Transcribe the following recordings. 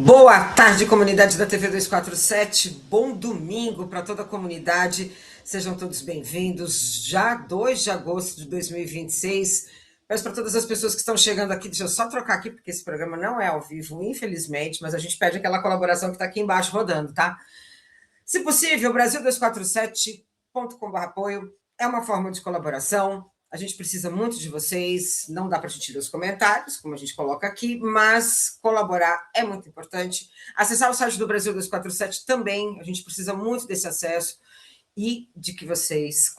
Boa tarde, comunidade da TV 247. Bom domingo para toda a comunidade. Sejam todos bem-vindos. Já 2 de agosto de 2026. Peço para todas as pessoas que estão chegando aqui, deixa eu só trocar aqui, porque esse programa não é ao vivo, infelizmente, mas a gente pede aquela colaboração que está aqui embaixo rodando, tá? Se possível, Brasil247.com/apoio é uma forma de colaboração. A gente precisa muito de vocês, não dá para a gente ler os comentários, como a gente coloca aqui, mas colaborar é muito importante. Acessar o site do Brasil 247 também, a gente precisa muito desse acesso e de que vocês...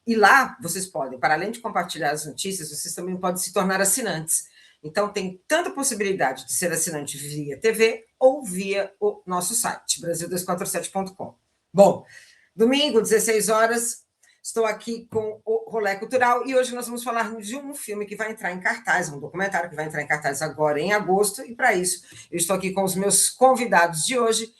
E lá vocês podem, para além de compartilhar as notícias, vocês também podem se tornar assinantes. Então, tem tanta possibilidade de ser assinante via TV ou via o nosso site, brasil247.com. Bom, domingo, 16 horas, estou aqui com o Rolê Cultural e hoje nós vamos falar de um filme que vai entrar em cartaz, um documentário que vai entrar em cartaz agora em agosto, e para isso eu estou aqui com os meus convidados de hoje.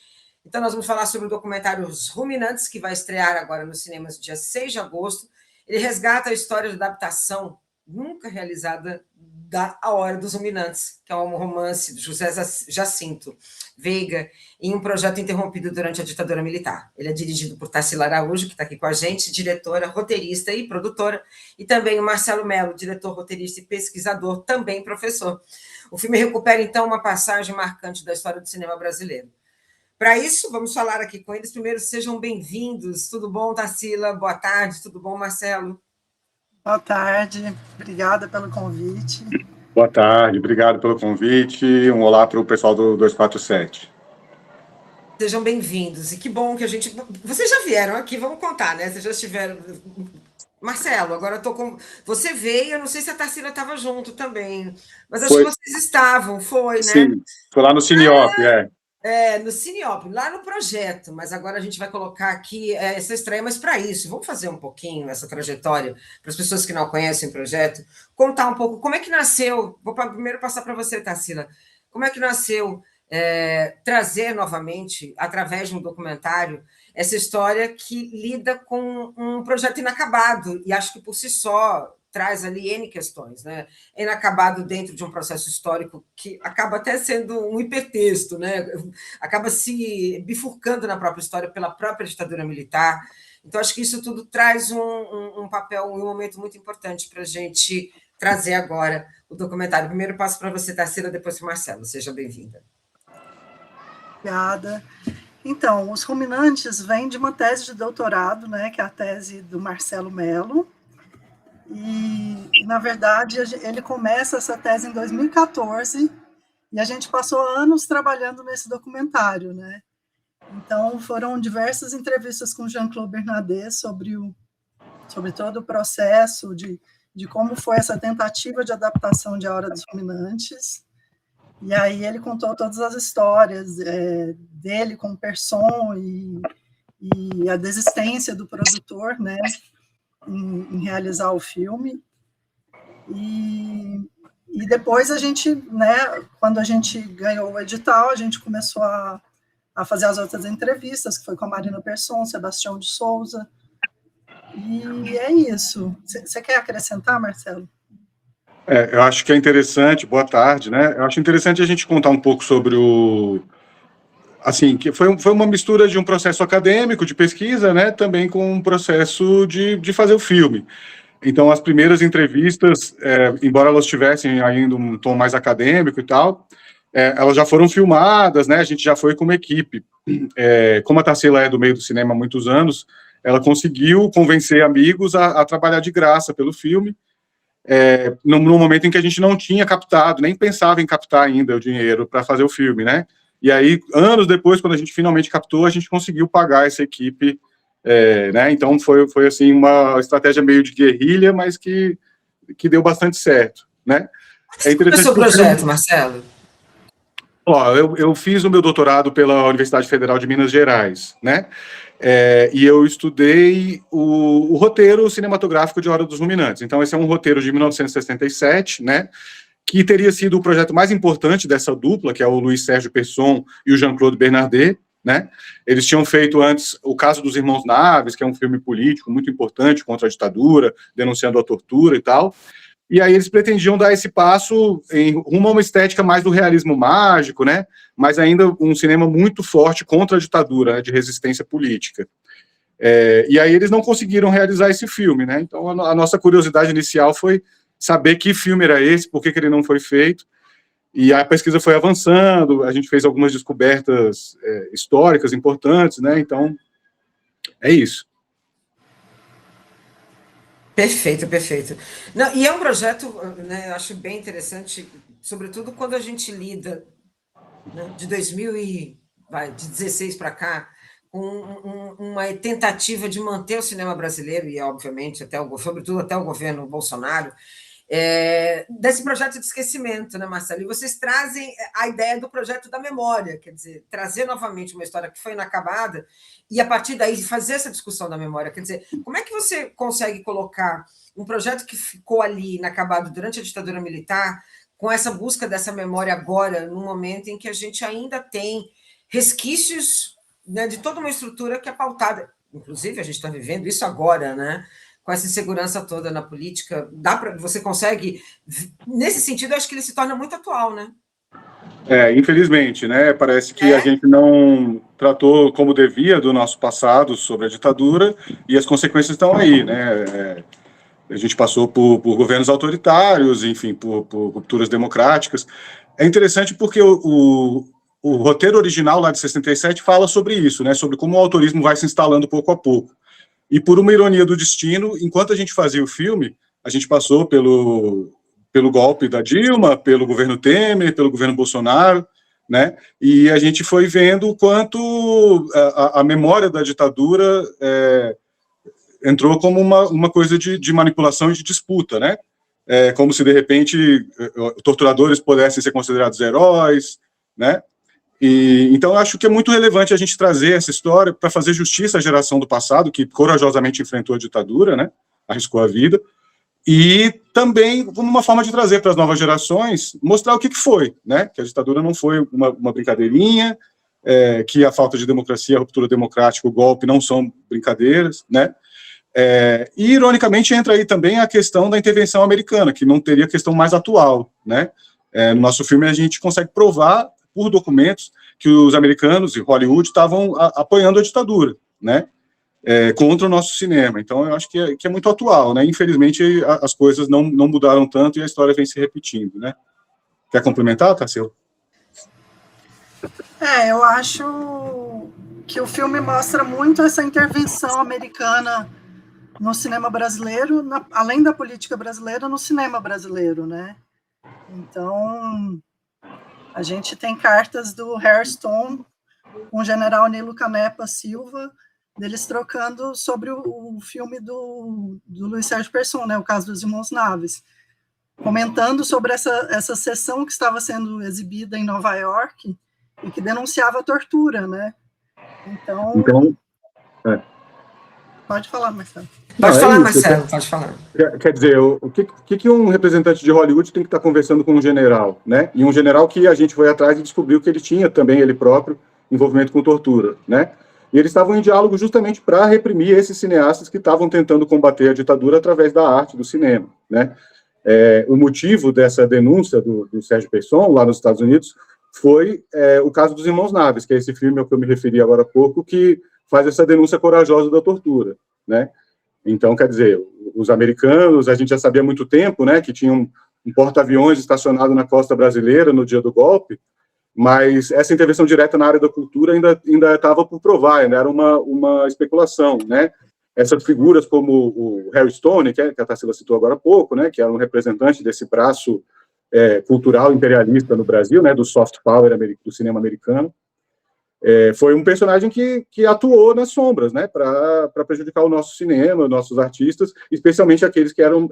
Então nós vamos falar sobre o documentário Os Ruminantes, que vai estrear agora nos cinemas dia 6 de agosto. Ele resgata a história de adaptação nunca realizada da A Hora dos Ruminantes, que é um romance de José Jacinto Veiga, em um projeto interrompido durante a ditadura militar. Ele é dirigido por Tarsila Araújo, que está aqui com a gente, diretora, roteirista e produtora, e também o Marcelo Mello, diretor, roteirista e pesquisador, também professor. O filme recupera, então, uma passagem marcante da história do cinema brasileiro. Para isso, vamos falar aqui com eles. Primeiro, sejam bem-vindos. Tudo bom, Tarsila? Boa tarde. Tudo bom, Marcelo? Boa tarde, obrigada pelo convite. Boa tarde, obrigado pelo convite. Um olá para o pessoal do 247. Sejam bem-vindos. E que bom que a gente... Vocês já vieram aqui, vamos contar, né? Vocês já estiveram... Marcelo, agora eu tô com... Você veio, eu não sei se a Tarsila estava junto também, mas acho que vocês estavam, foi, né? Sim, foi lá no Cineop, no Cineop, lá no projeto, mas agora a gente vai colocar aqui essa estreia, mas para isso, vamos fazer um pouquinho essa trajetória, para as pessoas que não conhecem o projeto, contar um pouco como é que nasceu, vou primeiro passar para você, Tarsila, como é que nasceu trazer novamente, através de um documentário, essa história que lida com um projeto inacabado, e acho que por si só traz ali N questões, né? Inacabado dentro de um processo histórico que acaba até sendo um hipertexto, né? Acaba se bifurcando na própria história pela própria ditadura militar. Então, acho que isso tudo traz um papel, um momento muito importante para a gente trazer agora o documentário. Primeiro passo para você, Tarsila, depois para o Marcelo. Seja bem-vinda. Obrigada. Então, Os Ruminantes vem de uma tese de doutorado, né, que é a tese do Marcelo Mello, e, na verdade, ele começa essa tese em 2014, e a gente passou anos trabalhando nesse documentário, né? Então, foram diversas entrevistas com Jean-Claude Bernardet sobre todo o processo de como foi essa tentativa de adaptação de A Hora dos Ruminantes. E aí ele contou todas as histórias dele com o Persson e a desistência do produtor, né, em realizar o filme. E depois a gente, né, quando a gente ganhou o edital, a gente começou a fazer as outras entrevistas, que foi com a Marina Persson, Sebastião de Souza. E é isso. Você quer acrescentar, Marcelo? Eu acho que é interessante, boa tarde, né? Eu acho interessante a gente contar um pouco sobre assim, que foi uma mistura de um processo acadêmico, de pesquisa, né? Também com um processo de fazer o filme. Então, as primeiras entrevistas, embora elas tivessem ainda um tom mais acadêmico e tal, elas já foram filmadas, né? A gente já foi com uma equipe. Como a Tarsila é do meio do cinema há muitos anos, ela conseguiu convencer amigos a trabalhar de graça pelo filme, no momento em que a gente não tinha captado, nem pensava em captar ainda o dinheiro para fazer o filme, né? E aí, anos depois, quando a gente finalmente captou, a gente conseguiu pagar essa equipe, né? Então, foi assim, uma estratégia meio de guerrilha, mas que deu bastante certo, né? É interessante. Qual é o seu projeto, Marcelo? Eu fiz o meu doutorado pela Universidade Federal de Minas Gerais, né? E eu estudei o roteiro cinematográfico de Hora dos Ruminantes. Então, esse é um roteiro de 1967, né? Que teria sido o projeto mais importante dessa dupla, que é o Luiz Sérgio Persson e o Jean-Claude Bernardet, né? Eles tinham feito antes O Caso dos Irmãos Naves, que é um filme político muito importante contra a ditadura, denunciando a tortura e tal. E aí eles pretendiam dar esse passo em rumo a uma estética mais do realismo mágico, né? Mas ainda um cinema muito forte contra a ditadura, né? De resistência política. E aí eles não conseguiram realizar esse filme, né? Então a nossa curiosidade inicial foi saber que filme era esse, por que ele não foi feito. E a pesquisa foi avançando, a gente fez algumas descobertas históricas importantes, né? Então, é isso. Perfeito, perfeito. Não, e é um projeto, né, eu acho bem interessante, sobretudo quando a gente lida, né, de 2016 para cá, com uma tentativa de manter o cinema brasileiro, e obviamente, sobretudo até o governo Bolsonaro, desse projeto de esquecimento, né, Marcelo? E vocês trazem a ideia do projeto da memória, quer dizer, trazer novamente uma história que foi inacabada e, a partir daí, fazer essa discussão da memória. Quer dizer, como é que você consegue colocar um projeto que ficou ali inacabado durante a ditadura militar com essa busca dessa memória agora, num momento em que a gente ainda tem resquícios, né, de toda uma estrutura que é pautada, inclusive a gente está vivendo isso agora, né? Com essa insegurança toda na política, você consegue, nesse sentido, eu acho que ele se torna muito atual, né? Infelizmente, né? Parece que a gente não tratou como devia do nosso passado sobre a ditadura e as consequências estão aí, né? A gente passou por governos autoritários, enfim, por rupturas democráticas. É interessante porque o roteiro original lá de 67 fala sobre isso, né? Sobre como o autorismo vai se instalando pouco a pouco. E por uma ironia do destino, enquanto a gente fazia o filme, a gente passou pelo golpe da Dilma, pelo governo Temer, pelo governo Bolsonaro, né? E a gente foi vendo o quanto a memória da ditadura entrou como uma coisa de manipulação e de disputa, né? Como se, de repente, torturadores pudessem ser considerados heróis, né? Então, eu acho que é muito relevante a gente trazer essa história para fazer justiça à geração do passado, que corajosamente enfrentou a ditadura, né? Arriscou a vida, e também como uma forma de trazer para as novas gerações, mostrar o que foi, né? Que a ditadura não foi uma brincadeirinha, que a falta de democracia, a ruptura democrática, o golpe não são brincadeiras, né? E, ironicamente, entra aí também a questão da intervenção americana, que não teria questão mais atual, né? No nosso filme, a gente consegue provar por documentos que os americanos e Hollywood estavam apoiando a ditadura, né? Contra o nosso cinema. Então, eu acho que é muito atual, né? Infelizmente, as coisas não mudaram tanto e a história vem se repetindo, né? Quer complementar, Tarsila? Eu acho que o filme mostra muito essa intervenção americana no cinema brasileiro, além da política brasileira, no cinema brasileiro, né? Então, a gente tem cartas do Harry Stone com o general Nilo Canepa Silva, deles trocando sobre o filme do Luiz Sérgio Persson, né, o caso dos Irmãos Naves, comentando sobre essa sessão que estava sendo exibida em Nova York e que denunciava a tortura, né? Então pode falar, Marcelo. Pode falar, Marcelo, pode falar. Quer dizer, o que um representante de Hollywood tem que estar conversando com um general, né? E um general que a gente foi atrás e descobriu que ele tinha também, ele próprio, envolvimento com tortura, né? E eles estavam em diálogo justamente para reprimir esses cineastas que estavam tentando combater a ditadura através da arte, do cinema, né? O motivo dessa denúncia do Sérgio Persson, lá nos Estados Unidos, foi o caso dos Irmãos Naves, que é esse filme ao que eu me referi agora há pouco, que faz essa denúncia corajosa da tortura, né? Então, quer dizer, os americanos, a gente já sabia há muito tempo, né, que tinha um porta-aviões estacionado na costa brasileira no dia do golpe, mas essa intervenção direta na área da cultura ainda estava por provar, ainda era uma especulação, né? Essas figuras como o Harry Stone, que a Tarsila citou agora há pouco, né, que era um representante desse braço cultural imperialista no Brasil, né, do soft power do cinema americano, foi um personagem que atuou nas sombras, né, para prejudicar o nosso cinema, os nossos artistas, especialmente aqueles que eram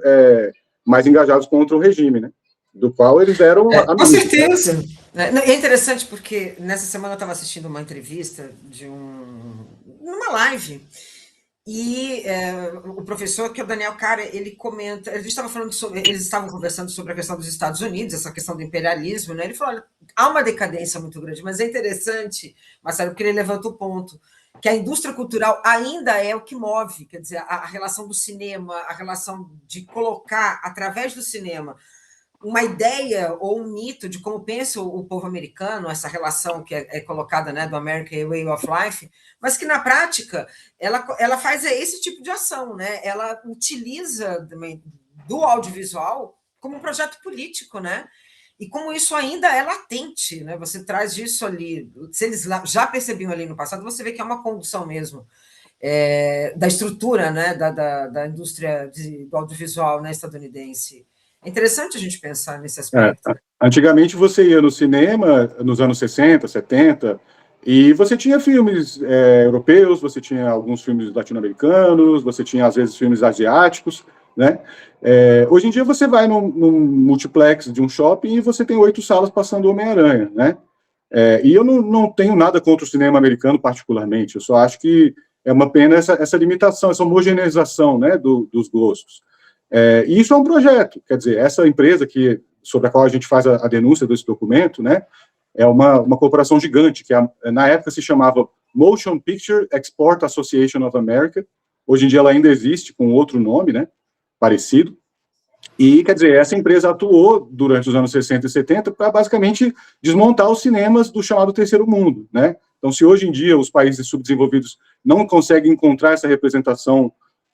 mais engajados contra o regime, né, do qual eles eram amigos. Com certeza. É interessante porque nessa semana eu estava assistindo uma entrevista numa live, e o professor, que é o Daniel Cara, ele comenta, eles estavam conversando sobre a questão dos Estados Unidos, essa questão do imperialismo, né? Ele falou, olha, há uma decadência muito grande, mas é interessante, Marcelo, porque ele levanta o ponto, que a indústria cultural ainda é o que move, quer dizer, a relação do cinema, a relação de colocar, através do cinema, uma ideia ou um mito de como pensa o povo americano, essa relação que é colocada, né, do American Way of Life, mas que, na prática, ela faz esse tipo de ação, né? Ela utiliza também do audiovisual como um projeto político, né? E como isso ainda é latente, né? Você traz isso ali, se eles já percebiam ali no passado, você vê que é uma condução mesmo da estrutura, né, da indústria do audiovisual, né, estadunidense. É interessante a gente pensar nesse aspecto. Antigamente você ia no cinema, nos anos 60, 70, e você tinha filmes europeus, você tinha alguns filmes latino-americanos, você tinha, às vezes, filmes asiáticos, né? Hoje em dia você vai num multiplex de um shopping e você tem 8 salas passando Homem-Aranha, né? E eu não tenho nada contra o cinema americano particularmente, eu só acho que é uma pena essa limitação, essa homogeneização, né, dos gostos. E isso é um projeto, quer dizer, essa empresa sobre a qual a gente faz a denúncia desse documento, né, é uma corporação gigante, que na época se chamava Motion Picture Export Association of America, hoje em dia ela ainda existe com outro nome, né, parecido, e, quer dizer, essa empresa atuou durante os anos 60 e 70 para basicamente desmontar os cinemas do chamado terceiro mundo, né? Então, se hoje em dia os países subdesenvolvidos não conseguem encontrar essa representação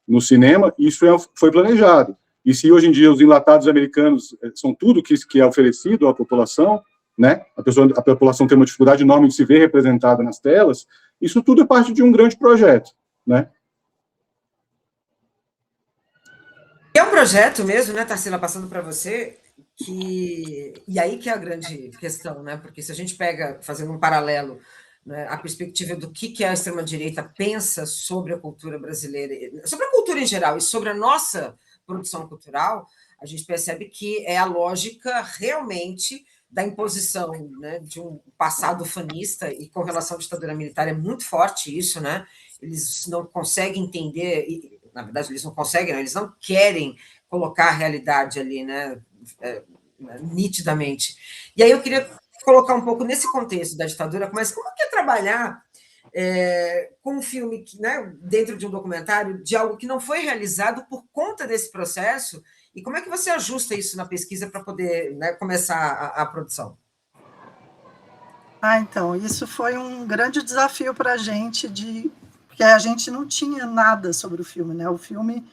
no cinema, isso foi planejado. E se hoje em dia os enlatados americanos são tudo que é oferecido à população, né? A população tem uma dificuldade enorme de se ver representada nas telas, isso tudo é parte de um grande projeto, né? É um projeto mesmo, né, Tarsila, passando para você, e aí que é a grande questão, né? Porque se a gente pega, fazendo um paralelo, né, a perspectiva do que a extrema-direita pensa sobre a cultura brasileira, sobre a cultura em geral e sobre a nossa produção cultural, a gente percebe que é a lógica realmente da imposição, né, de um passado fanista, e com relação à ditadura militar é muito forte isso, né? Eles não conseguem entender, na verdade eles não conseguem, eles não querem colocar a realidade ali, né, nitidamente. E aí eu queria colocar um pouco nesse contexto da ditadura, mas como que é trabalhar com um filme, né, dentro de um documentário, de algo que não foi realizado por conta desse processo, e como é que você ajusta isso na pesquisa para poder, né, começar a produção? Então, isso foi um grande desafio para a gente, porque a gente não tinha nada sobre o filme, né? O filme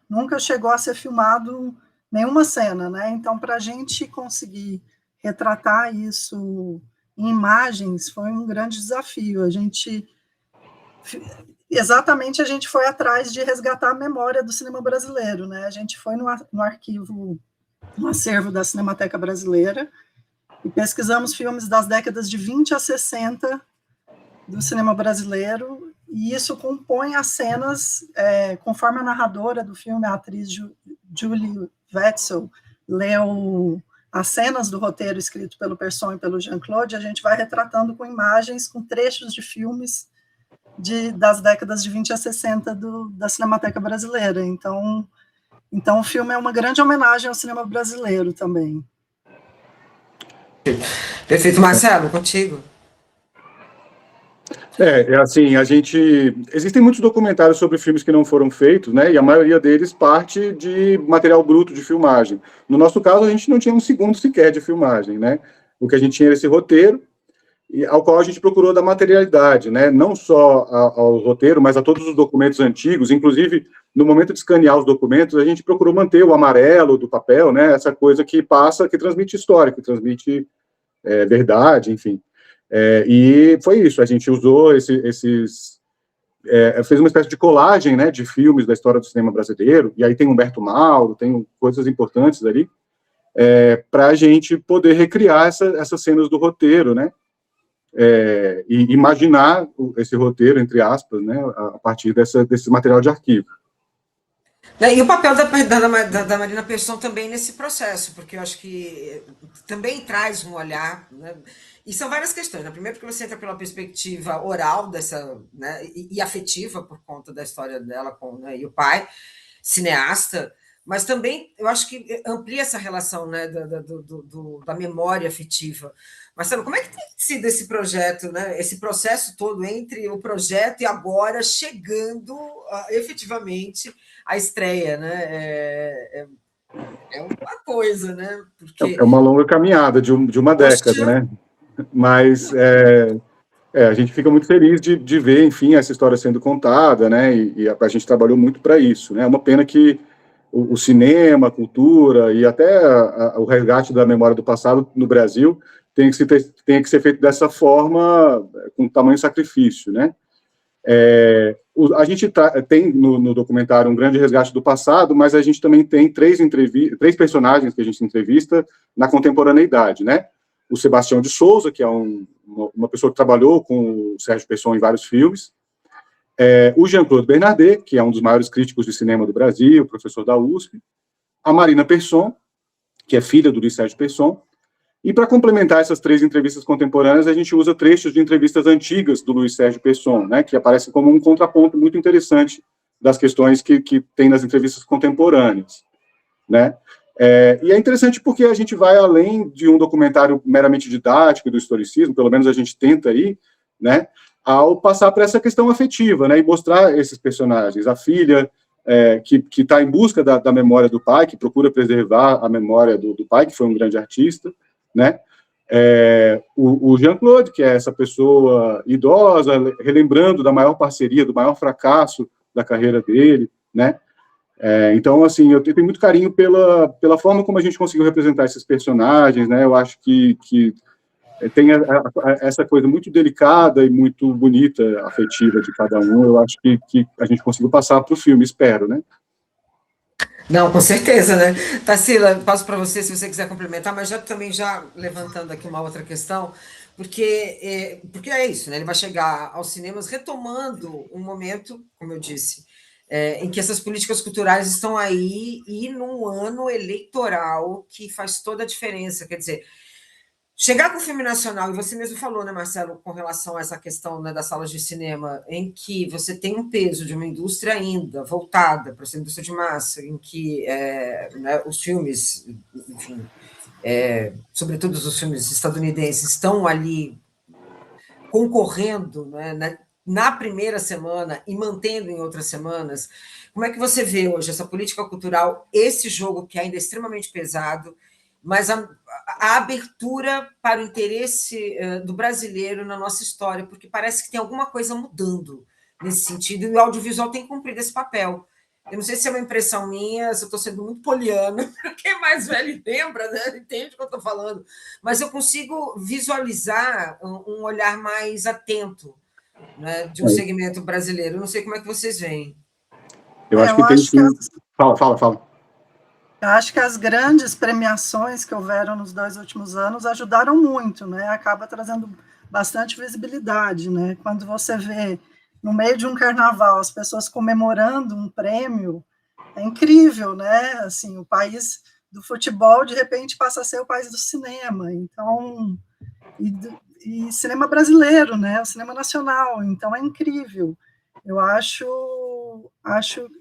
nunca chegou a ser filmado nenhuma cena, né? Então, para a gente conseguir retratar isso em imagens foi um grande desafio. A gente foi atrás de resgatar a memória do cinema brasileiro, né? A gente foi no arquivo, no acervo da Cinemateca Brasileira, e pesquisamos filmes das décadas de 20 a 60 do cinema brasileiro, e isso compõe as cenas, conforme a narradora do filme, a atriz Julie Wetzel, leu as cenas do roteiro escrito pelo Persson e pelo Jean-Claude, a gente vai retratando com imagens, com trechos de filmes das décadas de 20 a 60 da Cinemateca Brasileira. Então, o filme é uma grande homenagem ao cinema brasileiro também. Perfeito, Marcelo, contigo. Assim, existem muitos documentários sobre filmes que não foram feitos, né, e a maioria deles parte de material bruto de filmagem. No nosso caso, a gente não tinha um segundo sequer de filmagem, né, o que a gente tinha era esse roteiro, ao qual a gente procurou dar materialidade, né, não só ao roteiro, mas a todos os documentos antigos, inclusive, no momento de escanear os documentos, a gente procurou manter o amarelo do papel, né, essa coisa que transmite história, que transmite verdade, enfim. E foi isso, a gente usou fez uma espécie de colagem, né, de filmes da história do cinema brasileiro, e aí tem Humberto Mauro, tem coisas importantes ali, para a gente poder recriar essas cenas do roteiro, né, e imaginar esse roteiro, entre aspas, né, a partir desse material de arquivo. E o papel da Marina Persson também nesse processo, porque eu acho que também traz um olhar, né? E são várias questões, né? Primeiro porque você entra pela perspectiva oral dessa, né, e afetiva por conta da história dela com, né, e o pai, cineasta, mas também eu acho que amplia essa relação, né, da memória afetiva, Marcelo, como é que tem sido esse projeto, né? Esse processo todo entre o projeto e agora chegando efetivamente à estreia, né? É uma coisa, né? Porque, É uma longa caminhada de uma década, poxa, né? Mas a gente fica muito feliz de ver, enfim, essa história sendo contada, né? E a gente trabalhou muito para isso, né? É uma pena que o cinema, a cultura e até o resgate da memória do passado no Brasil tenha que ser feito dessa forma, com tamanho sacrifício, né? A gente tem no documentário um grande resgate do passado, mas a gente também tem três personagens que a gente entrevista na contemporaneidade, né? O Sebastião de Souza, que é uma pessoa que trabalhou com o Sérgio Pesson em vários filmes, o Jean-Claude Bernardet, que é um dos maiores críticos de cinema do Brasil, professor da USP, a Marina Persson, que é filha do Luiz Sérgio Persson, e para complementar essas três entrevistas contemporâneas, a gente usa trechos de entrevistas antigas do Luiz Sérgio Persson, né, que aparecem como um contraponto muito interessante das questões que tem nas entrevistas contemporâneas, né? E é interessante porque a gente vai além de um documentário meramente didático do historicismo, pelo menos a gente tenta aí, né, ao passar para essa questão afetiva, né, e mostrar esses personagens, a filha que está em busca da memória do pai, que procura preservar a memória do pai, que foi um grande artista, né? O Jean-Claude, que é essa pessoa idosa, relembrando da maior parceria, do maior fracasso da carreira dele, né? Então, assim, eu tenho muito carinho pela forma como a gente conseguiu representar esses personagens, né? Eu acho que tem essa coisa muito delicada e muito bonita, afetiva de cada um. Eu acho que a gente conseguiu passar para o filme, espero, né? não, com certeza, né? Tarsila, passo para você se você quiser complementar, mas já levantando aqui uma outra questão, porque é isso, né? Ele vai chegar aos cinemas retomando um momento, como eu disse, em que essas políticas culturais estão aí e num ano eleitoral que faz toda a diferença. Quer dizer, chegar com o filme nacional, e você mesmo falou, né, Marcelo, com relação a essa questão, né, das salas de cinema, em que você tem um peso de uma indústria ainda voltada para essa indústria de massa, em que né, os filmes, enfim, sobretudo os filmes estadunidenses, estão ali concorrendo, né, na primeira semana e mantendo em outras semanas. Como é que você vê hoje essa política cultural, esse jogo que ainda é extremamente pesado, mas a abertura para o interesse do brasileiro na nossa história, porque parece que tem alguma coisa mudando nesse sentido, e o audiovisual tem cumprido esse papel. Eu não sei se é uma impressão minha, se eu estou sendo muito poliana, quem é mais velho lembra, né? Entende o que eu estou falando, mas eu consigo visualizar um olhar mais atento, né, de um segmento brasileiro. Eu não sei como é que vocês veem. Eu acho que tem sim. Fala. Eu acho que as grandes premiações que houveram nos 2 últimos anos ajudaram muito, né? Acaba trazendo bastante visibilidade, né? Quando você vê no meio de um carnaval as pessoas comemorando um prêmio, é incrível, né? Assim, o país do futebol de repente passa a ser o país do cinema, então e cinema brasileiro, né? O cinema nacional, então é incrível. Eu acho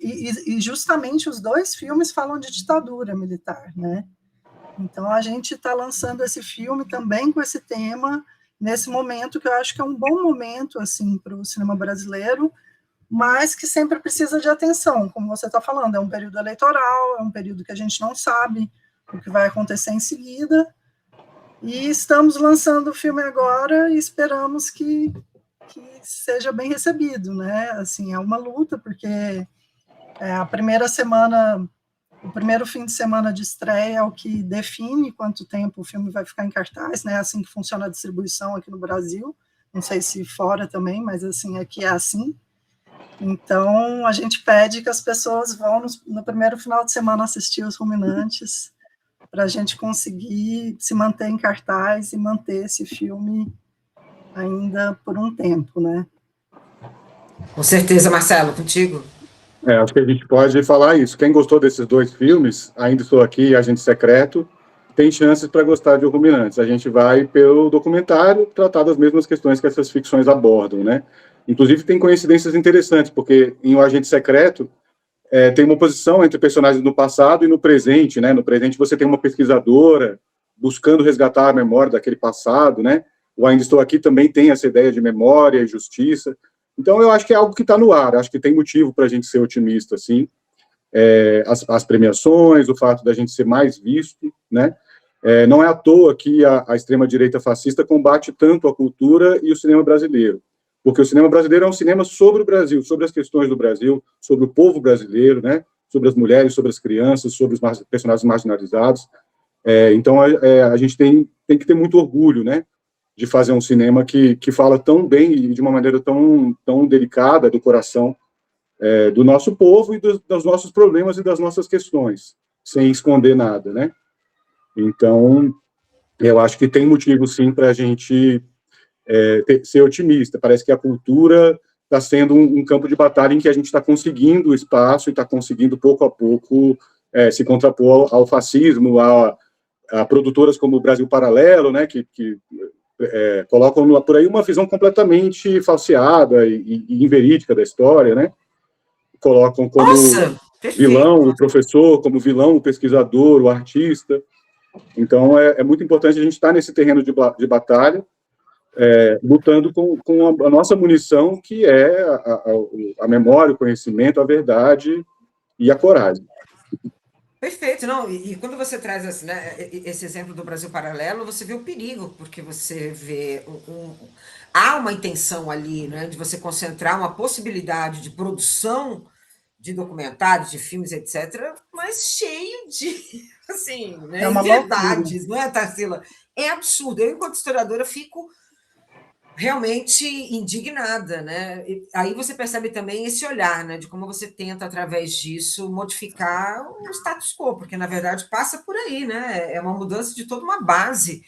e justamente os 2 filmes falam de ditadura militar, né? Então a gente está lançando esse filme também com esse tema nesse momento que eu acho que é um bom momento assim para o cinema brasileiro, mas que sempre precisa de atenção, como você está falando, é um período eleitoral, é um período que a gente não sabe o que vai acontecer em seguida, e estamos lançando o filme agora e esperamos que seja bem recebido, né? Assim, é uma luta, porque a primeira semana, o primeiro fim de semana de estreia é o que define quanto tempo o filme vai ficar em cartaz, né? Assim que funciona a distribuição aqui no Brasil, não sei se fora também, mas assim, aqui é assim. Então, a gente pede que as pessoas vão no primeiro final de semana assistir Os Ruminantes, para a gente conseguir se manter em cartaz e manter esse filme ainda por um tempo, né? Com certeza, Marcelo, contigo. Acho que a gente pode falar isso. Quem gostou desses 2 filmes, Ainda Estou Aqui, Agente Secreto, tem chances para gostar de O Ruminantes. A gente vai, pelo documentário, tratar das mesmas questões que essas ficções abordam, né? Inclusive, tem coincidências interessantes, porque em O Agente Secreto tem uma oposição entre personagens no passado e no presente, né? No presente você tem uma pesquisadora, buscando resgatar a memória daquele passado, né? O Ainda Estou Aqui também tem essa ideia de memória e justiça. Então, eu acho que é algo que está no ar, acho que tem motivo para a gente ser otimista, assim. As premiações, o fato da gente ser mais visto, né? Não é à toa que a extrema-direita fascista combate tanto a cultura e o cinema brasileiro, porque o cinema brasileiro é um cinema sobre o Brasil, sobre as questões do Brasil, sobre o povo brasileiro, né? Sobre as mulheres, sobre as crianças, sobre os personagens marginalizados. Então, a gente tem que ter muito orgulho, né? De fazer um cinema que fala tão bem e de uma maneira tão delicada do coração do nosso povo e dos nossos problemas e das nossas questões, sem esconder nada, né? Então, eu acho que tem motivo, sim, para a gente ser otimista. Parece que a cultura está sendo um campo de batalha em que a gente está conseguindo espaço e está conseguindo, pouco a pouco, se contrapor ao fascismo, a produtoras como o Brasil Paralelo, né, que colocam por aí uma visão completamente falseada e inverídica da história, né? Colocam como Nossa, vilão perfeito. o professor, como vilão o pesquisador, o artista. Então, é muito importante a gente estar nesse terreno de batalha, lutando com a nossa munição, que é a memória, o conhecimento, a verdade e a coragem. Perfeito, não. E quando você traz assim, né, esse exemplo do Brasil Paralelo, você vê o perigo, porque você vê há uma intenção ali, né, de você concentrar uma possibilidade de produção de documentários, de filmes, etc., mas cheio de, assim, É né, uma loucura. inverdades, não é, Tarsila? É absurdo. Eu, enquanto historiadora, fico realmente indignada, né? E aí você percebe também esse olhar, né, de como você tenta, através disso, modificar o status quo, porque, na verdade, passa por aí, né? É uma mudança de toda uma base.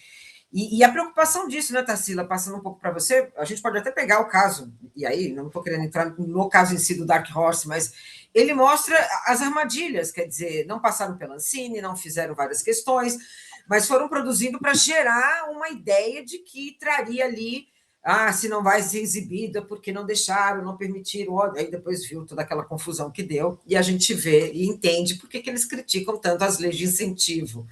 E a preocupação disso, né, Tarsila, passando um pouco para você, a gente pode até pegar o caso, e aí não estou querendo entrar no caso em si do Dark Horse, mas ele mostra as armadilhas, quer dizer, não passaram pela Ancine, não fizeram várias questões, mas foram produzindo para gerar uma ideia de que traria ali, se não vai ser exibida porque não deixaram, não permitiram, aí depois viu toda aquela confusão que deu, e a gente vê e entende por que eles criticam tanto as leis de incentivo,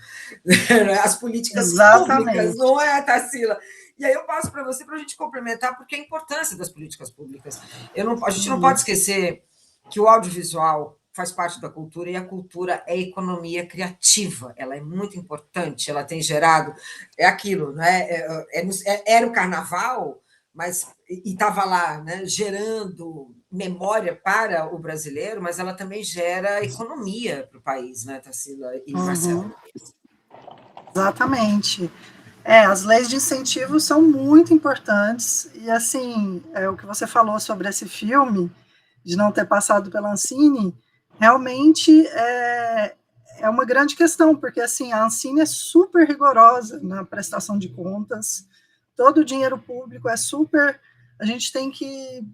as políticas públicas, Exatamente. não é, Tarsila? E aí eu passo para você para a gente complementar, porque a importância das políticas públicas. A gente não pode esquecer que o audiovisual faz parte da cultura e a cultura é economia criativa, ela é muito importante, ela tem gerado, é aquilo, né? Era o carnaval, mas estava lá, né, gerando memória para o brasileiro, mas ela também gera economia para o país, né, Tarsila e Marcelo? Exatamente. As leis de incentivo são muito importantes, e assim, o que você falou sobre esse filme, de não ter passado pela Ancine, realmente é uma grande questão, porque assim, a Ancine é super rigorosa na prestação de contas, todo o dinheiro público é super, a gente tem que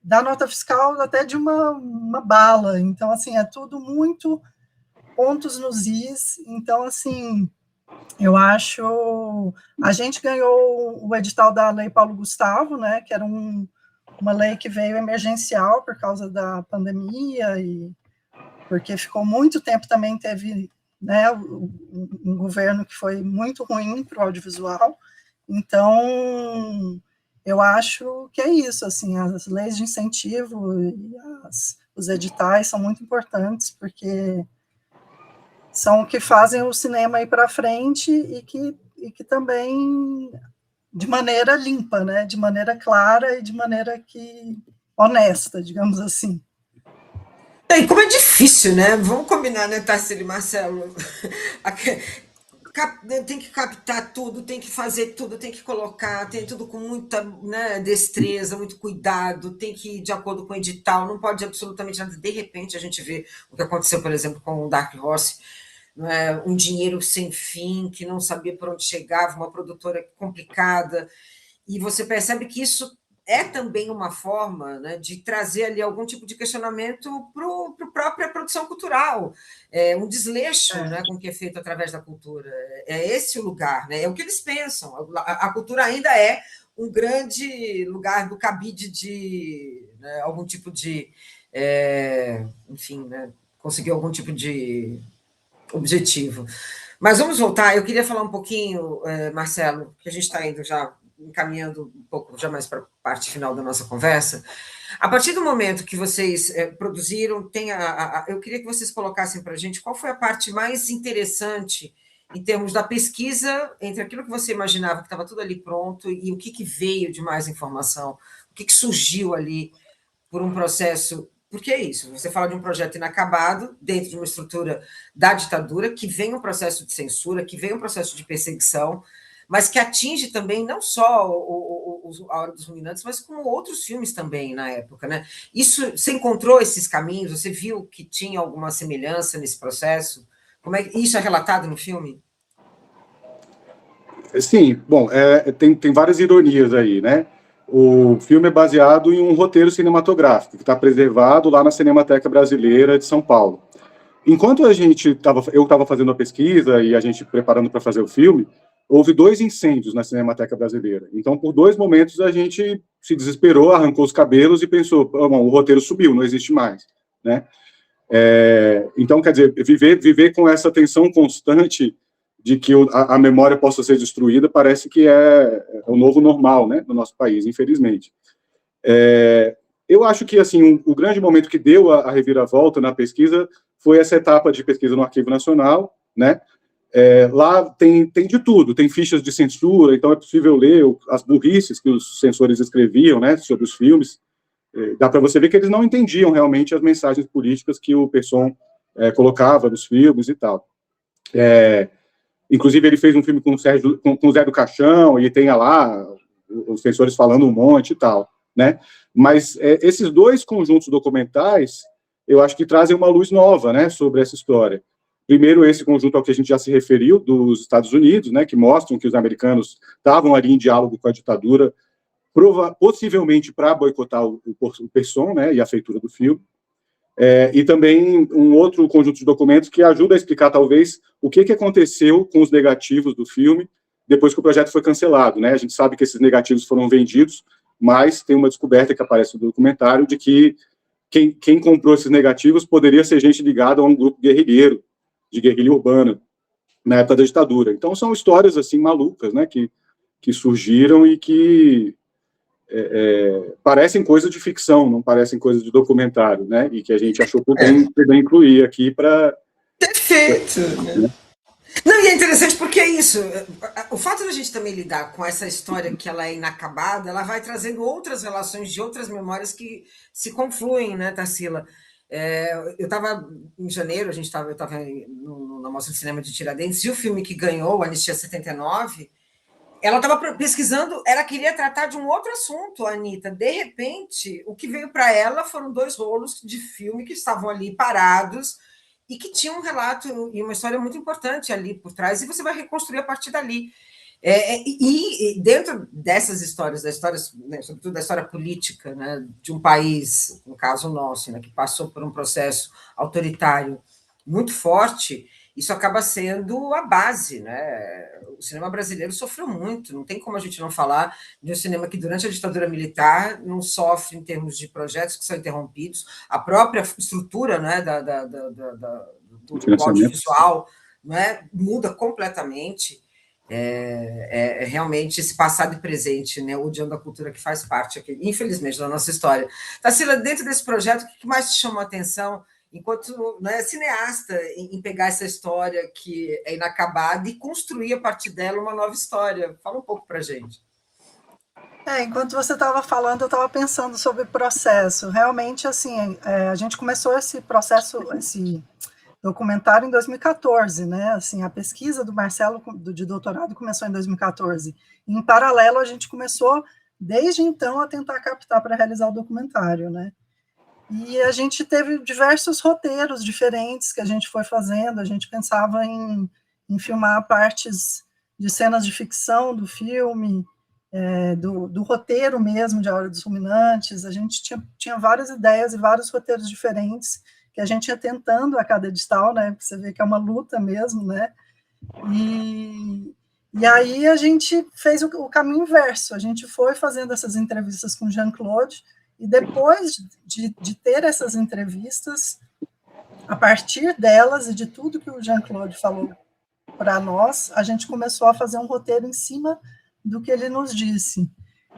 dar nota fiscal até de uma bala, então assim, é tudo muito pontos nos is, então assim, eu acho. A gente ganhou o edital da Lei Paulo Gustavo, né, que era uma lei que veio emergencial por causa da pandemia, e porque ficou muito tempo também, teve, né, um governo que foi muito ruim para o audiovisual. Então, eu acho que é isso, assim, as leis de incentivo e os editais são muito importantes, porque são o que fazem o cinema ir para frente e que também de maneira limpa, né? De maneira clara e de maneira honesta, digamos assim. E como é difícil, né? Vamos combinar, né, Tarsila e Marcelo? Tem que captar tudo, tem que fazer tudo, tem que colocar, tem tudo com muita, né, destreza, muito cuidado, tem que ir de acordo com o edital, não pode absolutamente nada. De repente, a gente vê o que aconteceu, por exemplo, com o Dark Horse, né, um dinheiro sem fim, que não sabia por onde chegava, uma produtora complicada, e você percebe que isso é também uma forma, né, de trazer ali algum tipo de questionamento para a própria produção cultural, um desleixo, né, com o que é feito através da cultura. É esse o lugar, né, é o que eles pensam. A cultura ainda é um grande lugar do cabide de, né, algum tipo de, enfim, né, conseguir algum tipo de objetivo. Mas vamos voltar. Eu queria falar um pouquinho, Marcelo, que a gente está indo já encaminhando um pouco já mais para a parte final da nossa conversa. A partir do momento que vocês produziram, eu queria que vocês colocassem para a gente qual foi a parte mais interessante em termos da pesquisa, entre aquilo que você imaginava que estava tudo ali pronto e o que veio de mais informação, o que surgiu ali por um processo. Porque é isso, você fala de um projeto inacabado, dentro de uma estrutura da ditadura, que vem um processo de censura, que vem um processo de perseguição, mas que atinge também não só A Hora dos Ruminantes, mas como outros filmes também na época, né? Isso, você encontrou esses caminhos? Você viu que tinha alguma semelhança nesse processo? Como é que isso é relatado no filme? Sim, bom, tem várias ironias aí, né? O filme é baseado em um roteiro cinematográfico que está preservado lá na Cinemateca Brasileira de São Paulo. Enquanto eu estava fazendo a pesquisa e a gente preparando para fazer o filme, houve 2 incêndios na Cinemateca Brasileira. Então, por 2 momentos, a gente se desesperou, arrancou os cabelos e pensou: bom, o roteiro subiu, não existe mais, né? Então, quer dizer, viver com essa tensão constante de que a memória possa ser destruída parece que é o novo normal, né, no nosso país, infelizmente. Eu acho que assim o grande momento que deu a reviravolta na pesquisa foi essa etapa de pesquisa no Arquivo Nacional, né? Lá tem de tudo, tem fichas de censura, então é possível ler as burrices que os censores escreviam, né, sobre os filmes. Dá para você ver que eles não entendiam realmente as mensagens políticas que o Pesson colocava nos filmes e tal. Inclusive, ele fez um filme com o Zé do Caixão, e tem lá os censores falando um monte e tal, né? Mas esses 2 conjuntos documentais, eu acho que trazem uma luz nova, né, sobre essa história. Primeiro, esse conjunto ao que a gente já se referiu, dos Estados Unidos, né, que mostram que os americanos estavam ali em diálogo com a ditadura, possivelmente para boicotar o Pesson, né, e a feitura do filme. E também um outro conjunto de documentos que ajuda a explicar, talvez, o que aconteceu com os negativos do filme depois que o projeto foi cancelado, né? A gente sabe que esses negativos foram vendidos, mas tem uma descoberta que aparece no documentário de que quem comprou esses negativos poderia ser gente ligada a um grupo guerrilheiro, de guerrilha urbana, na época da ditadura. Então, são histórias, assim, malucas, né, que surgiram e que parecem coisas de ficção, não parecem coisas de documentário, né? E que a gente achou por bem incluir aqui para... Perfeito! Né? Não, e é interessante porque é isso. O fato de a gente também lidar com essa história que ela é inacabada, ela vai trazendo outras relações de outras memórias que se confluem, né, Tarsila? Eu estava em janeiro, eu estava na Mostra de Cinema de Tiradentes, e o filme que ganhou, Anistia 79, ela estava pesquisando, ela queria tratar de um outro assunto, a Anitta. De repente, o que veio para ela foram 2 rolos de filme que estavam ali parados e que tinham um relato e uma história muito importante ali por trás, e você vai reconstruir a partir dali. E dentro dessas histórias, né, sobretudo da história política, né, de um país, no caso nosso, né, que passou por um processo autoritário muito forte, isso acaba sendo a base, né? O cinema brasileiro sofreu muito, não tem como a gente não falar de um cinema que, durante a ditadura militar, não sofre em termos de projetos que são interrompidos, a própria estrutura, né, do audiovisual, né, muda completamente. Realmente esse passado e presente, né, odiando a cultura que faz parte, aqui, infelizmente, da nossa história. Tarsila, dentro desse projeto, o que mais te chamou a atenção, enquanto, né, cineasta, em pegar essa história que é inacabada e construir a partir dela uma nova história? Fala um pouco para a gente. Enquanto você estava falando, eu estava pensando sobre o processo. Realmente, assim, a gente começou esse processo, esse documentário em 2014, né? Assim, a pesquisa do Marcelo de doutorado começou em 2014. Em paralelo, a gente começou desde então a tentar captar para realizar o documentário, né? E a gente teve diversos roteiros diferentes que a gente foi fazendo. A gente pensava em filmar partes de cenas de ficção do filme, do roteiro mesmo de A Hora dos Ruminantes. A gente tinha várias ideias e vários roteiros diferentes que a gente ia tentando a cada edital, né? Você vê que é uma luta mesmo, né? E aí a gente fez o caminho inverso. A gente foi fazendo essas entrevistas com Jean-Claude, e depois de ter essas entrevistas, a partir delas e de tudo que o Jean-Claude falou para nós, a gente começou a fazer um roteiro em cima do que ele nos disse.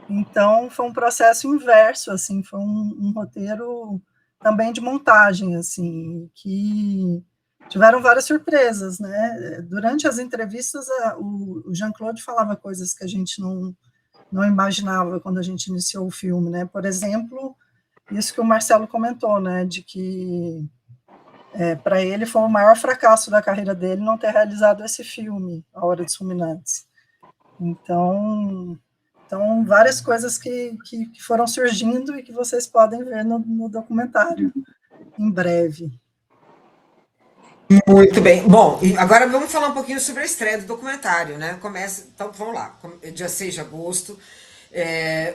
Então, foi um processo inverso, assim, foi um roteiro também de montagem, assim, que tiveram várias surpresas, né? Durante as entrevistas, o Jean-Claude falava coisas que a gente não imaginava quando a gente iniciou o filme, né? Por exemplo, isso que o Marcelo comentou, né? De que para ele foi o maior fracasso da carreira dele não ter realizado esse filme, A Hora dos Fulminantes. Então várias coisas que foram surgindo e que vocês podem ver no documentário em breve. Muito bem. Bom, e agora vamos falar um pouquinho sobre a estreia do documentário, né? Então, vamos lá, dia 6 de agosto.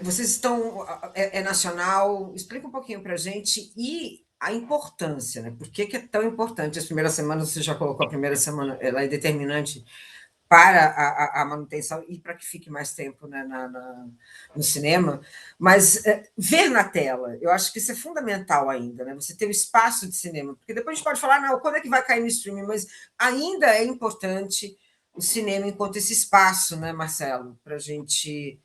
Vocês estão. É nacional? Explica um pouquinho para a gente e a importância, né? Por que é tão importante? As primeiras semanas, você já colocou a primeira semana, ela é determinante para a manutenção e para que fique mais tempo, né, no cinema, mas ver na tela, eu acho que isso é fundamental ainda, né? Você ter o espaço de cinema, porque depois a gente pode falar, não, quando é que vai cair no streaming, mas ainda é importante o cinema enquanto esse espaço, né, Marcelo, para a gente,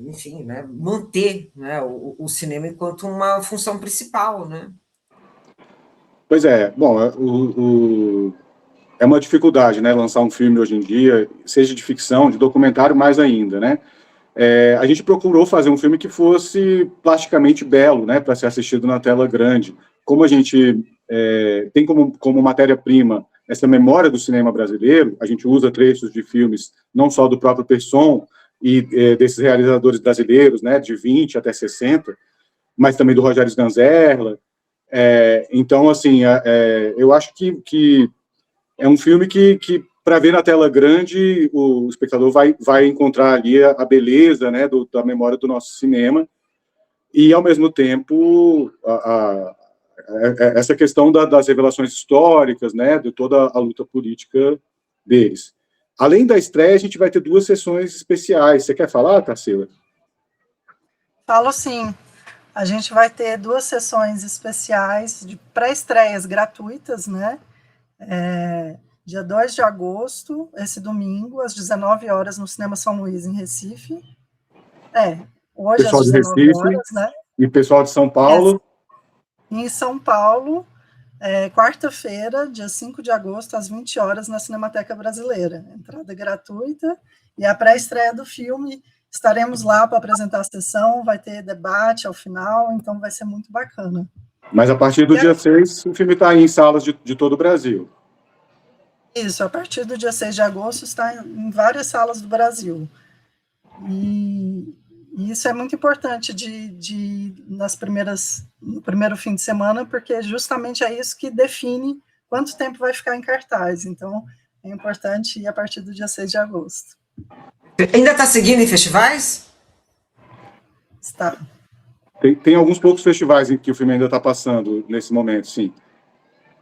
enfim, né, manter, né, o cinema enquanto uma função principal, né? Pois é, bom, é uma dificuldade, né, lançar um filme hoje em dia, seja de ficção, de documentário, mais ainda, né? A gente procurou fazer um filme que fosse plasticamente belo, né, para ser assistido na tela grande. Como a gente tem como matéria-prima essa memória do cinema brasileiro, a gente usa trechos de filmes, não só do próprio Pesson e desses realizadores brasileiros, né, de 20 até 60, mas também do Rogério Sganzerla. Então, assim, eu acho que é um filme que para ver na tela grande, o espectador vai encontrar ali a beleza, né, da memória do nosso cinema, e, ao mesmo tempo, essa questão das revelações históricas, né, de toda a luta política deles. Além da estreia, a gente vai ter 2 sessões especiais. Você quer falar, Tarsila? Falo sim. A gente vai ter 2 sessões especiais de pré-estreias gratuitas, né? Dia 2 de agosto, esse domingo, às 19 horas, no Cinema São Luís, em Recife. Hoje Pessoal às de 19 Recife horas, né? e pessoal de São Paulo. Em São Paulo, quarta-feira, dia 5 de agosto, às 20 horas, na Cinemateca Brasileira. Entrada gratuita e a pré-estreia do filme. Estaremos lá para apresentar a sessão, vai ter debate ao final, então vai ser muito bacana. Mas a partir do dia 6, o filme está em salas de todo o Brasil. Isso, a partir do dia 6 de agosto está em várias salas do Brasil. E isso é muito importante no primeiro fim de semana, porque justamente é isso que define quanto tempo vai ficar em cartaz. Então, é importante ir a partir do dia 6 de agosto. Ainda está seguindo em festivais? Está. Tem alguns poucos festivais em que o filme ainda está passando nesse momento, sim.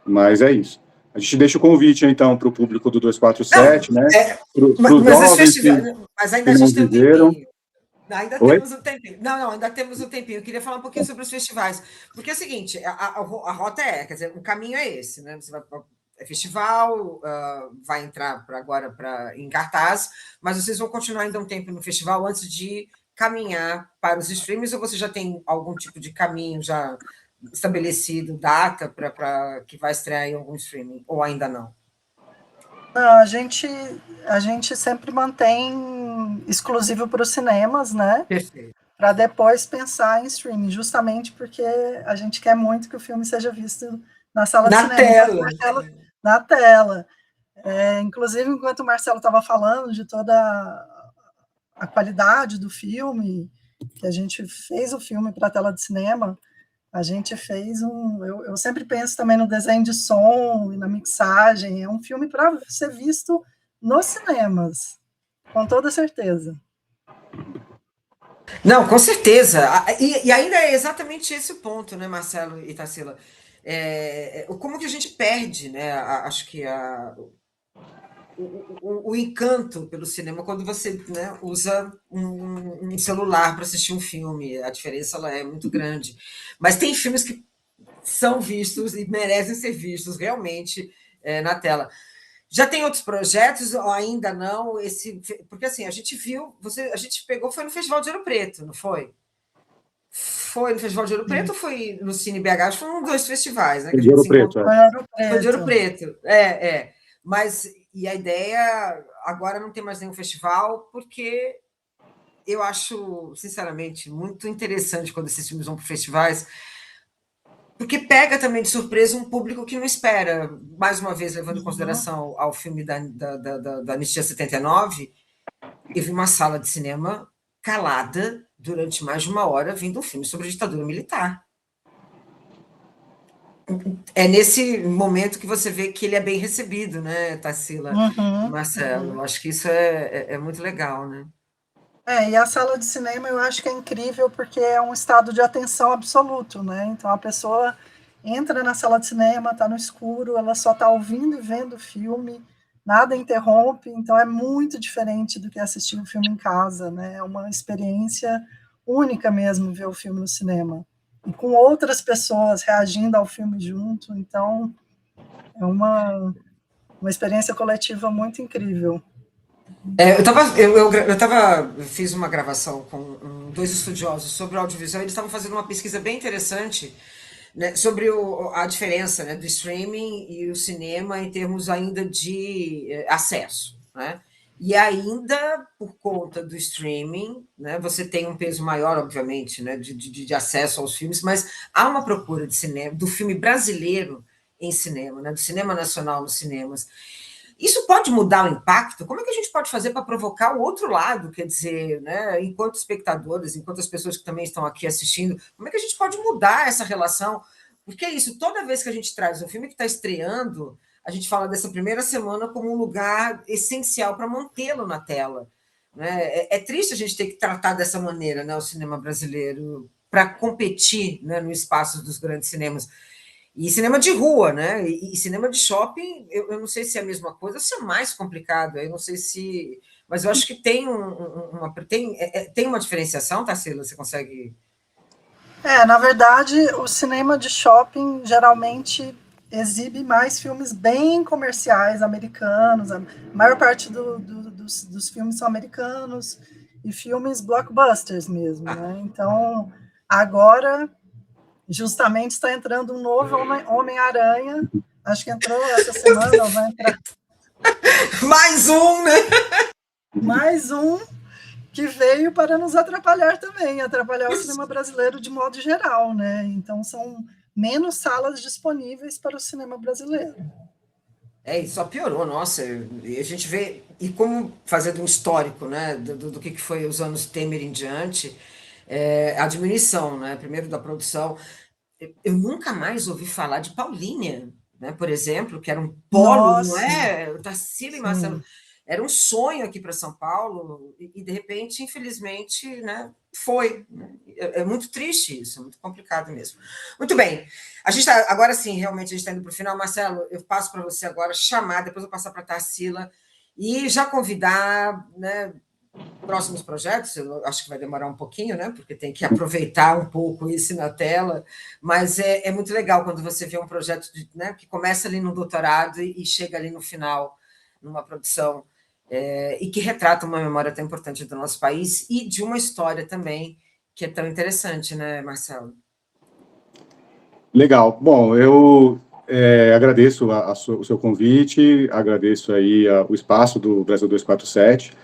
Mas é isso. A gente deixa o convite, então, para o público do 247, né? Mas ainda a gente tem um tempinho. Ainda temos um tempinho. Não, ainda temos um tempinho. Eu queria falar um pouquinho sobre os festivais. Porque é o seguinte, a rota quer dizer, o caminho é esse, né? Você vai para festival, vai entrar agora em cartaz, mas vocês vão continuar ainda um tempo no festival antes de caminhar para os streams, ou você já tem algum tipo de caminho já estabelecido, data para que vai estrear em algum streaming, ou ainda não? Não, a gente sempre mantém exclusivo para os cinemas, né? Perfeito. Para depois pensar em streaming, justamente porque a gente quer muito que o filme seja visto na sala de cinema. Na tela. Inclusive, enquanto o Marcelo estava falando de toda a qualidade do filme, que a gente fez o filme para a tela de cinema, a gente fez eu sempre penso também no desenho de som e na mixagem. É um filme para ser visto nos cinemas, com toda certeza. Não, com certeza. E ainda é exatamente esse o ponto, né, Marcelo e Tarsila? Como que a gente perde, né? Acho que o encanto pelo cinema quando você, né, usa um celular para assistir um filme. A diferença ela é muito grande. Mas tem filmes que são vistos e merecem ser vistos realmente na tela. Já tem outros projetos ou ainda não? Porque assim, a gente viu, a gente pegou, foi no Festival de Ouro Preto, não foi? Foi no Festival de Ouro Preto ou foi no Cine BH? Acho que foi um dos festivais, né? Que a De gente Ouro se Preto, encontrou. Foi de Ouro Preto. Mas e a ideia agora não tem mais nenhum festival, porque eu acho, sinceramente, muito interessante quando esses filmes vão para festivais, porque pega também de surpresa um público que não espera. Mais uma vez, levando em consideração ao filme da Anistia 79, eu vi uma sala de cinema calada durante mais de uma hora vendo um filme sobre a ditadura militar. É nesse momento que você vê que ele é bem recebido, né, Tarsila, Marcelo? Acho que isso é muito legal, né? E a sala de cinema eu acho que é incrível porque é um estado de atenção absoluto, né? Então a pessoa entra na sala de cinema, está no escuro, ela só está ouvindo e vendo o filme, nada interrompe, então é muito diferente do que assistir um filme em casa, né? É uma experiência única mesmo ver o filme no cinema. E com outras pessoas reagindo ao filme junto, então é uma experiência coletiva muito incrível. Eu fiz uma gravação com dois estudiosos sobre o audiovisual, eles estavam fazendo uma pesquisa bem interessante, né, sobre a diferença, né, do streaming e o cinema em termos ainda de acesso, né? E ainda por conta do streaming, né, você tem um peso maior, obviamente, né, de acesso aos filmes, mas há uma procura de cinema, do filme brasileiro em cinema, né, do cinema nacional nos cinemas. Isso pode mudar o impacto? Como é que a gente pode fazer para provocar o outro lado? Quer dizer, né, enquanto espectadores, enquanto as pessoas que também estão aqui assistindo, como é que a gente pode mudar essa relação? Porque é isso, toda vez que a gente traz um filme que está estreando, a gente fala dessa primeira semana como um lugar essencial para mantê-lo na tela. Né? É triste a gente ter que tratar dessa maneira, né, o cinema brasileiro, para competir, né, no espaço dos grandes cinemas. E cinema de rua, né? E cinema de shopping, eu não sei se é a mesma coisa, ou se é mais complicado. Eu não sei se. Mas eu acho que tem tem uma diferenciação, Tarsila? Você consegue. Na verdade, o cinema de shopping geralmente exibe mais filmes bem comerciais americanos. A maior parte dos filmes são americanos e filmes blockbusters mesmo, né? Então, agora justamente está entrando um novo Homem-Aranha, acho que entrou essa semana, vai entrar. Mais um, né? Mais um que veio para nos atrapalhar também, atrapalhar o cinema brasileiro de modo geral, né? Então são menos salas disponíveis para o cinema brasileiro. Isso só piorou, nossa. E a gente vê, e como fazendo um histórico, né, do que foi os anos Temer em diante, a diminuição, né, primeiro da produção. Eu nunca mais ouvi falar de Paulinha, né, por exemplo, que era um polo, Nossa, não é? Tarsila e Marcelo. Era um sonho aqui para São Paulo e, de repente, infelizmente, né, foi. É muito triste isso, é muito complicado mesmo. Muito bem. A gente está, agora sim, realmente, a gente está indo para o final. Marcelo, eu passo para você agora chamar, depois eu vou passar para a Tarsila e já convidar, né, próximos projetos. Eu acho que vai demorar um pouquinho, né, porque tem que aproveitar um pouco isso na tela, mas é muito legal quando você vê um projeto né, que começa ali no doutorado e chega ali no final, numa produção, e que retrata uma memória tão importante do nosso país e de uma história também que é tão interessante, né, Marcelo? Legal. Bom, eu agradeço o seu convite, agradeço aí o espaço do Brasil 247.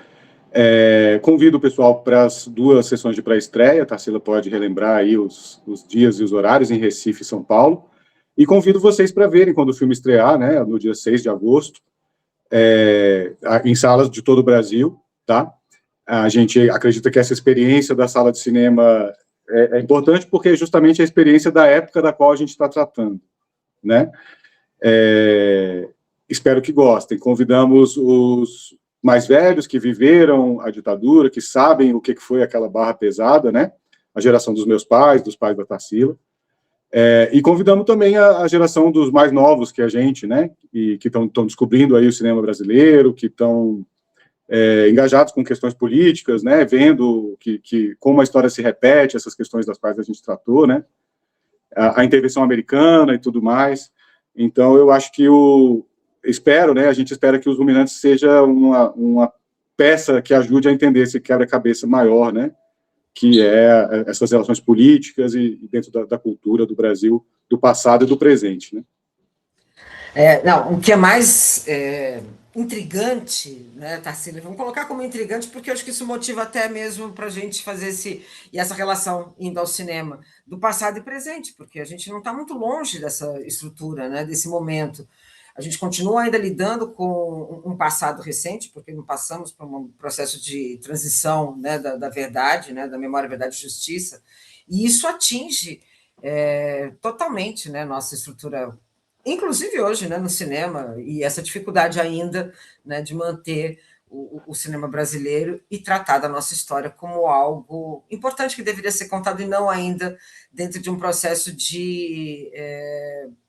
Convido o pessoal para as 2 sessões de pré-estreia, Tarsila pode relembrar aí os dias e os horários em Recife e São Paulo, e convido vocês para verem quando o filme estrear, né, no dia 6 de agosto, em salas de todo o Brasil, tá? A gente acredita que essa experiência da sala de cinema é importante porque é justamente a experiência da época da qual a gente está tratando, né? Espero que gostem. Convidamos os mais velhos que viveram a ditadura, que sabem o que foi aquela barra pesada, né? A geração dos meus pais, dos pais da Tarsila. E convidamos também a geração dos mais novos que a gente, né? E que estão descobrindo aí o cinema brasileiro, que estão engajados com questões políticas, né? Vendo como a história se repete, essas questões das quais a gente tratou, né? A intervenção americana e tudo mais. Então, eu acho que espero, né, a gente espera que Os Ruminantes seja uma peça que ajude a entender esse quebra-cabeça maior, né, que é essas relações políticas e dentro da cultura do Brasil, do passado e do presente, né? Não, o que é mais intrigante, né, Tarsila? Vamos colocar como intrigante, porque eu acho que isso motiva até mesmo para a gente fazer essa relação indo ao cinema do passado e presente, porque a gente não está muito longe dessa estrutura, né, desse momento. A gente continua ainda lidando com um passado recente, porque não passamos por um processo de transição, né, da verdade, né, da memória, verdade e justiça, e isso atinge totalmente, né, nossa estrutura, inclusive hoje, né, no cinema, e essa dificuldade ainda, né, de manter o cinema brasileiro e tratar da nossa história como algo importante que deveria ser contado e não ainda dentro de um processo de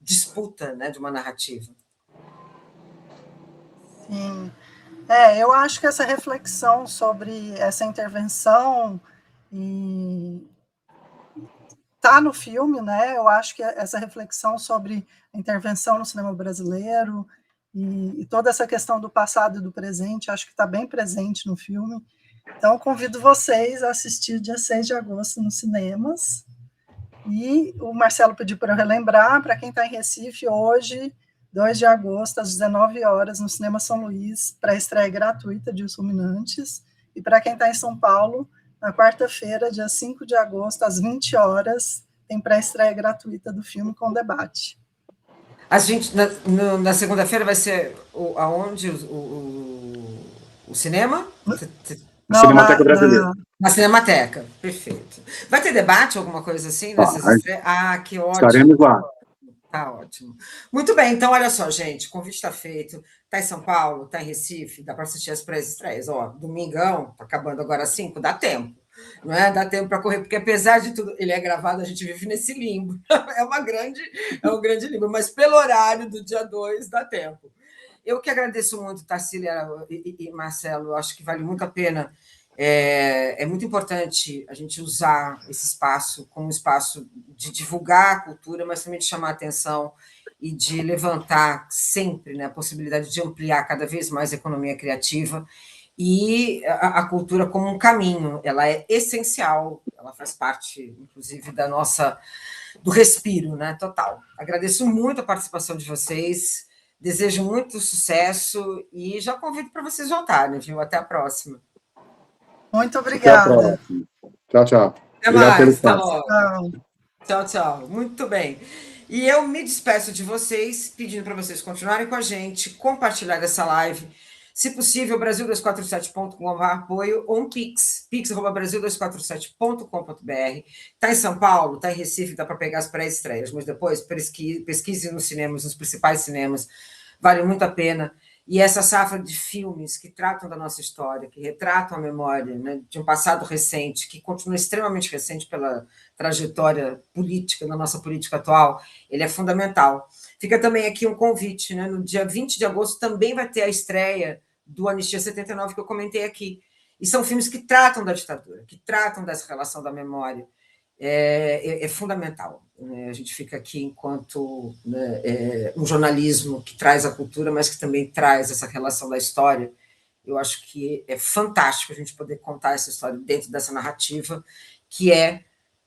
disputa, né, de uma narrativa. Sim. Eu acho que essa reflexão sobre essa intervenção está no filme, né? Eu acho que essa reflexão sobre a intervenção no cinema brasileiro e toda essa questão do passado e do presente, acho que está bem presente no filme. Então, convido vocês a assistir dia 6 de agosto nos cinemas. E o Marcelo pediu para eu relembrar, para quem está em Recife, hoje, 2 de agosto, às 19 horas, no Cinema São Luís, para a estreia gratuita de Os Ruminantes. E para quem está em São Paulo, na quarta-feira, dia 5 de agosto, às 20 horas, tem pré-estreia gratuita do filme com debate. Na segunda-feira vai ser aonde o cinema? Não, Cinemateca Brasileira. Na Cinemateca, perfeito. Vai ter debate, alguma coisa assim nessas estreias? Que ótimo. Estaremos lá. Tá ótimo. Muito bem, então olha só, gente, o convite está feito. Está em São Paulo, está em Recife, dá para assistir as pré-estreias. Domingão, está acabando agora às 5, dá tempo. Não é? Dá tempo para correr, porque apesar de tudo, ele é gravado, a gente vive nesse limbo. É um grande limbo, mas pelo horário do dia 2 dá tempo. Eu que agradeço muito, Tarsila e Marcelo, eu acho que vale muito a pena. É muito importante a gente usar esse espaço como um espaço de divulgar a cultura, mas também de chamar a atenção e de levantar sempre, né, a possibilidade de ampliar cada vez mais a economia criativa e a cultura como um caminho. Ela é essencial, ela faz parte, inclusive, do respiro, né, total. Agradeço muito a participação de vocês, desejo muito sucesso e já convido para vocês voltarem, viu? Até a próxima. Muito obrigada. Tchau, tchau. Até mais. Tá logo. Tchau, tchau. Muito bem. E eu me despeço de vocês, pedindo para vocês continuarem com a gente, compartilhar essa live. Se possível, brasil247.com/apoio ou um pix@brasil247.com.br. Está em São Paulo, está em Recife, dá para pegar as pré-estreias, mas depois pesquise nos cinemas, nos principais cinemas. Vale muito a pena. E essa safra de filmes que tratam da nossa história, que retratam a memória, né, de um passado recente, que continua extremamente recente pela trajetória política, da nossa política atual, ele é fundamental. Fica também aqui um convite, né, no dia 20 de agosto também vai ter a estreia do Anistia 79, que eu comentei aqui. E são filmes que tratam da ditadura, que tratam dessa relação da memória. É fundamental. Né? A gente fica aqui enquanto um jornalismo que traz a cultura, mas que também traz essa relação da história. Eu acho que é fantástico a gente poder contar essa história dentro dessa narrativa, que é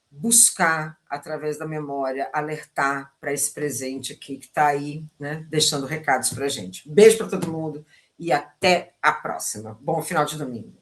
buscar, através da memória, alertar para esse presente aqui que está aí, né, deixando recados para a gente. Beijo para todo mundo e até a próxima. Bom final de domingo.